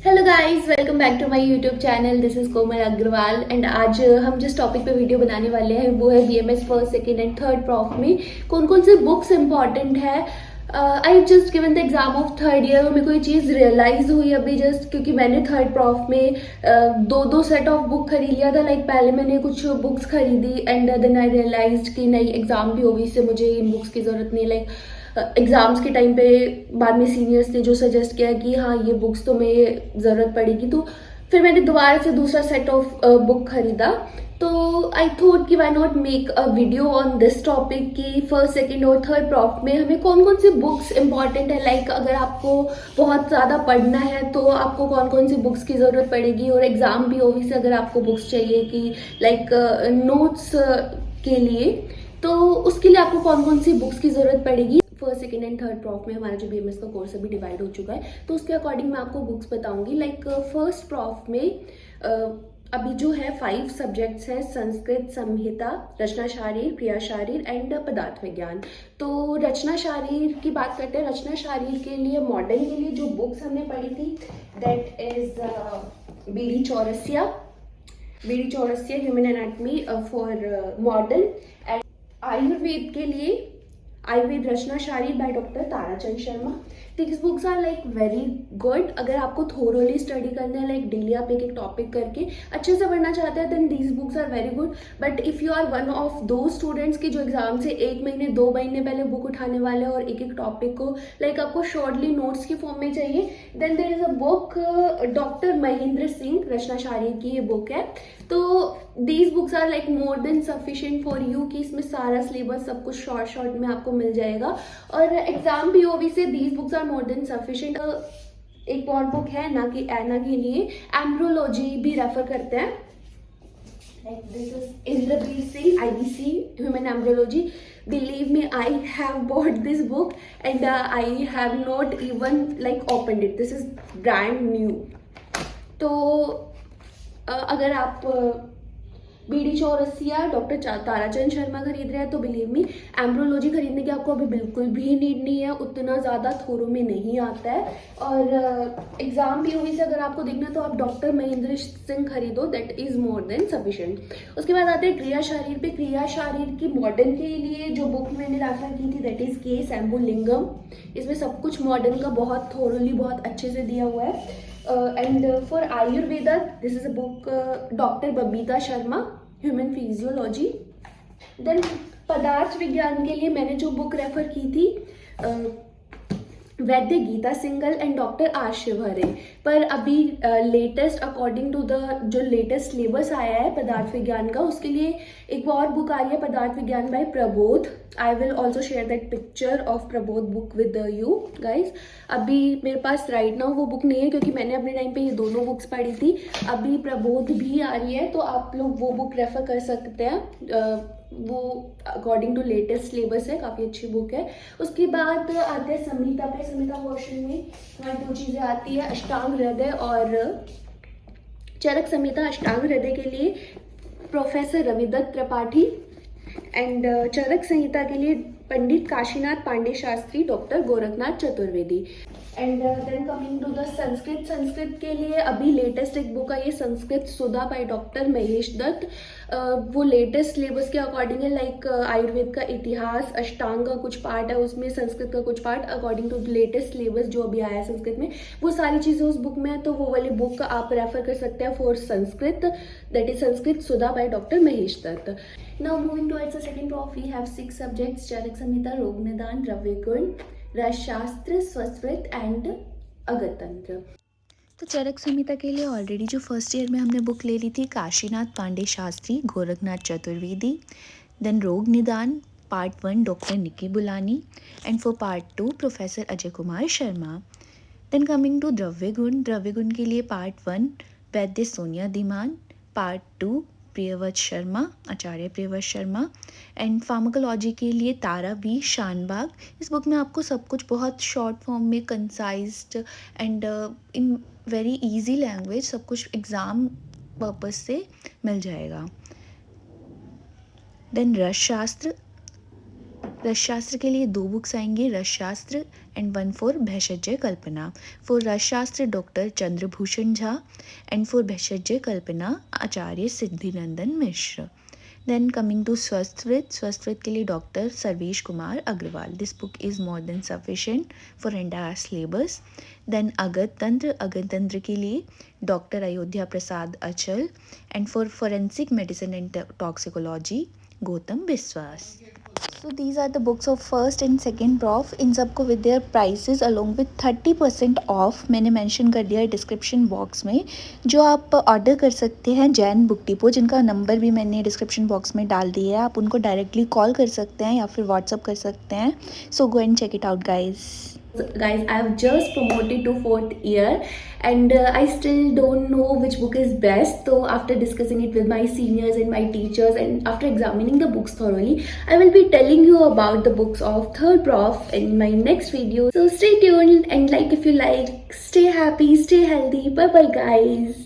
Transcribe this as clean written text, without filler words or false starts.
Hello guys, welcome back to my YouTube channel. This is Komal Agarwal and आज हम जिस topic पे वीडियो बनाने वाले हैं वो है BMS first second and third prof में कौन कौन से बुक्स इंपॉर्टेंट है। I have just given the exam of third year और मेरे को ये चीज़ रियलाइज हुई अभी जस्ट, क्योंकि मैंने थर्ड प्रॉफ में दो सेट ऑफ बुक खरीद लिया था। लाइक पहले मैंने कुछ बुक्स खरीदी एंड देन आई रियलाइज कि नहीं, एग्जाम भी होगी, इससे मुझे इन बुक्स की ज़रूरत नहीं है। लाइक एग्जाम्स के टाइम पे बाद में सीनियर्स ने जो सजेस्ट किया कि हाँ ये बुक्स तुम्हें ज़रूरत पड़ेगी, तो फिर मैंने दोबारा से दूसरा सेट ऑफ बुक खरीदा। तो आई थॉट कि why not make a video on this topic कि फर्स्ट सेकंड और थर्ड प्रॉफ में हमें कौन कौन सी बुक्स इंपॉर्टेंट है। लाइक अगर आपको बहुत ज़्यादा पढ़ना है तो आपको कौन कौन सी बुक्स की ज़रूरत पड़ेगी, और एग्ज़ाम भी ओबी से अगर आपको बुक्स चाहिए कि लाइक नोट्स के लिए, तो उसके लिए आपको कौन कौन सी बुक्स की ज़रूरत पड़ेगी। First second and third prof में हमारा जो बीएमएस का कोर्स अभी डिवाइड हो चुका है, तो उसके अकॉर्डिंग मैं आपको बुक्स बताऊंगी। लाइक फर्स्ट प्रॉफ में अभी जो है 5 सब्जेक्ट्स हैं: संस्कृत, संहिता, रचना शारीर, क्रिया शारीर एंड पदार्थ विज्ञान। तो रचना शारीर की बात करते हैं। रचना शारीर के लिए मॉडर्न के लिए जो बुक्स हमने पढ़ी थी that is B D Chaurasia human anatomy for modern. And Ayurveda के लिए Ayurveda Rachana Sharir by doctor Tarachand Sharma. This books are like very good. अगर आपको थोरोली स्टडी करना है, लाइक डेली आप एक एक टॉपिक करके अच्छे से पढ़ना चाहते हैं, then these books are very good. But if you are one of those students की जो एग्जाम से 1 महीने 2 महीने पहले बुक उठाने वाले हैं और एक एक टॉपिक को लाइक आपको शॉर्टली नोट्स की फॉर्म में चाहिए, then there is a book doctor Mahendra Singh, रचना शारीर की ये बुक है। तो these books are like more than sufficient for you कि इसमें सारा सिलेबस सब कुछ शॉर्ट में आपको मिल जाएगा, और एग्जाम पीओवी से these books are more than sufficient. एक और बुक है ना कि एना के लिए एम्ब्रोलॉजी भी रेफर करते हैं। This is Indraveer Singh, IBC human embryology. Believe me, I have bought this book and I have not even like opened it. This is brand new. तो अगर आप B D Chaurasia doctor Tarachand Sharma खरीद रहे हैं तो बिलीव मी, एम्ब्रोलॉजी खरीदने की आपको अभी बिल्कुल भी नीड नहीं है, उतना ज़्यादा थोरो में नहीं आता है। और एग्जाम पीओवी से अगर आपको देखना तो आप डॉक्टर महेंद्र सिंह खरीदो, that is more than sufficient. उसके बाद आते हैं क्रिया शारीर पे। क्रिया शारीर की मॉडर्न के लिए जो बुक मैंने रेफर की थी दैट इज़ के शंभुलिंगम। इसमें सब कुछ मॉडर्न का बहुत थोरोली बहुत अच्छे से दिया हुआ है। And for Ayurveda this is a book doctor Babita Sharma, human physiology. Then पदार्थ विज्ञान के लिए मैंने जो बुक रेफर की थी वैद्य Geeta Singal and doctor R Shivhare. पर अभी लेटेस्ट अकॉर्डिंग टू द जो लेटेस्ट सिलेबस आया है पदार्थ विज्ञान का, उसके लिए एक और बुक आ रही है पदार्थ विज्ञान by Prabodh. I will also share that picture of Prabodh book with you guys. अभी मेरे पास राइट नाउ वो बुक नहीं है क्योंकि मैंने अपने टाइम पे ये दोनों बुक्स पढ़ी थी। अभी प्रबोध भी आ रही है तो आप लोग वो बुक रेफर कर सकते हैं। वो अकॉर्डिंग टू लेटेस्ट सिलेबस है, काफ़ी अच्छी बुक है। उसके बाद आते हैं संहिता पे। संहिता पोर्शन में हमारी 2 चीज़ें आती है, अष्टांग हृदय और चरक संहिता। अष्टांग हृदय के लिए प्रोफेसर रविदत्त त्रिपाठी एंड चरक संहिता के लिए Pandit Kashinath Pandey Shastri, doctor Gorakhnath Chaturvedi. And then coming to the Sanskrit. Sanskrit के लिए अभी लेटेस्ट एक बुक आई है संस्कृत सुधा बाय डॉक्टर महेश दत्त। वो लेटेस्ट सिलेबस के अकॉर्डिंग है। लाइक आयुर्वेद का इतिहास, अष्टांग का कुछ पार्ट है उसमें, संस्कृत का कुछ part according to latest syllabus जो अभी आया है संस्कृत में, वो सारी चीज़ें उस बुक में है। तो वो वाली बुक आप रेफर कर सकते हैं for Sanskrit, that is Sanskrit Sudha by doctor Mahesh Dutt. Now moving towards the second prof, we have 6 subjects: Charak Samhita, रोग निदान, द्रव्य गुण, रसशास्त्र, स्वस्वृत एंड अगतंत्र। तो चरक संहिता के लिए ऑलरेडी जो फर्स्ट ईयर में हमने बुक ले ली थी काशीनाथ पांडे शास्त्री, गोरखनाथ चतुर्वेदी। देन रोग निदान part 1 doctor Nikki Bulani and for part 2 professor Ajay Kumar Sharma. Then coming to द्रव्य गुण के लिए पार्ट 1 वैद्य Sonia Dhiman, part 2 Priyavrat Sharma, Acharya Priyavrat Sharma. And pharmacology के लिए तारा बी शानबाग। इस बुक में आपको सब कुछ बहुत शॉर्ट फॉर्म में concised and in very easy language सब कुछ एग्ज़ाम पर्पस से मिल जाएगा। देन रसशास्त्र के लिए 2 बुक्स आएंगी, रसशास्त्र एंड 1 फॉर भेषज कल्पना। फॉर रसशास्त्र doctor Chandrabhushan Jha and for भेषज कल्पना Acharya Siddhinandan Mishra. Then coming to स्वस्थवृत के लिए doctor Sarvesh Kumar Agrawal. This book is more than sufficient for entire syllabus. Then अगतंत्र के लिए doctor Ayodhya Prasad Achal and for forensic medicine and toxicology Gautam Biswas. So these are the books of first and second prof. इन सबको with their prices along with 30% off मैंने mention कर दिया है description box में, जो आप ऑर्डर कर सकते हैं जैन बुक डिपो, जिनका नंबर भी मैंने डिस्क्रिप्शन बॉक्स में डाल दिया है। आप उनको डायरेक्टली कॉल कर सकते हैं या फिर व्हाट्सअप कर सकते हैं। So go and check it out guys. Guys, I have just promoted to 4th year and I still don't know which book is best. So after discussing it with my seniors and my teachers and after examining the books thoroughly, I will be telling you about the books of third prof in my next video. So stay tuned and like if you like. Stay happy, stay healthy. Bye bye guys.